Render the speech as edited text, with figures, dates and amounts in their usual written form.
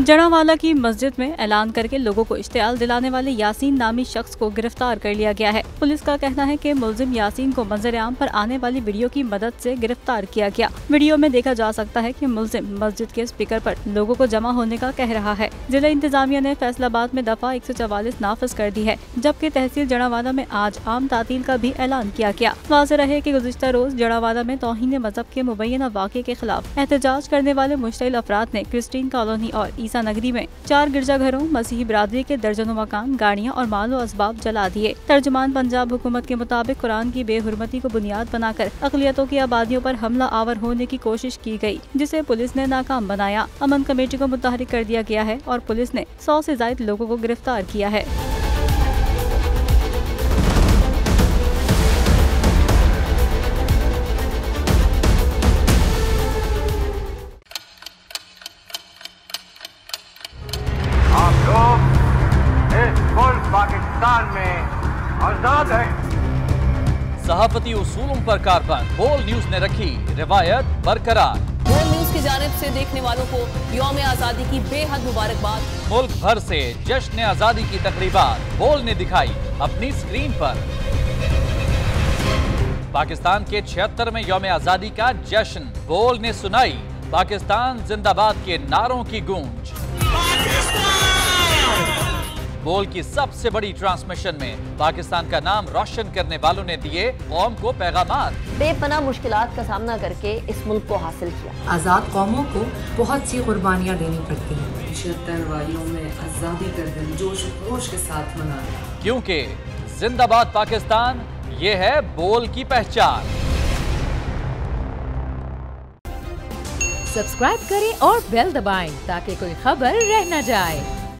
जड़ावाला की मस्जिद में ऐलान करके लोगों को इश्तियाल दिलाने वाले यासीन नामी शख्स को गिरफ्तार कर लिया गया है। पुलिस का कहना है कि मुलजिम यासीन को मंजर-ए-आम पर आने वाली वीडियो की मदद से गिरफ्तार किया गया। वीडियो में देखा जा सकता है कि मुलजिम मस्जिद के स्पीकर पर लोगों को जमा होने का कह रहा है। जिला इंतजामिया ने फैसलाबाद में दफा 144 नाफिज कर दी है, जबकि तहसील जड़ावाला में आज आम तातील का भी ऐलान किया गया। वाज़ेह रहे कि गुज़िश्ता रोज जड़ावाला में तौहीन मजहब के मुबैना वाक़े के खिलाफ एहतजाज करने वाले मुश्तिल अफराद ने क्रिस्टीन कॉलोनी और ईसा नगरी में 4 गिरजाघरों, मसीही बिरादरी के दर्जनों मकान, गाड़ियां और मालो असबाब जला दिए। तर्जुमान पंजाब हुकूमत के मुताबिक कुरान की बेहुरमती को बुनियाद बनाकर अक़लियतों की आबादियों पर हमला आवर होने की कोशिश की गई, जिसे पुलिस ने नाकाम बनाया। अमन कमेटी को मुतहरिक कर दिया गया है और पुलिस ने 100 से ज़ायद लोगों को गिरफ्तार किया है। पाकिस्तान में आजाद है। सहाफती उसूलों पर कारबंद बोल न्यूज ने रखी रिवायत बरकरार। बोल न्यूज की जानिब से देखने वालों को यौम आजादी की बेहद मुबारकबाद। मुल्क भर से जश्न आजादी की तकरीबात बोल ने दिखाई अपनी स्क्रीन पर। पाकिस्तान के 76वें यौम आजादी का जश्न बोल ने सुनाई पाकिस्तान जिंदाबाद के नारों की गूंज। बोल की सबसे बड़ी ट्रांसमिशन में पाकिस्तान का नाम रोशन करने वालों ने दिए कौम को पैगामात। बेपनाह मुश्किलात का सामना करके इस मुल्क को हासिल किया। आज़ाद कौमों को बहुत सी कुर्बानियाँ देनी पड़ती हैं। 76 वालियों में आज़ादी का दिन जोश खरोश के साथ मनाया, क्योंकि जिंदाबाद पाकिस्तान ये है बोल की पहचान। सब्सक्राइब करें और बेल दबाएं ताकि कोई खबर रह न जाए।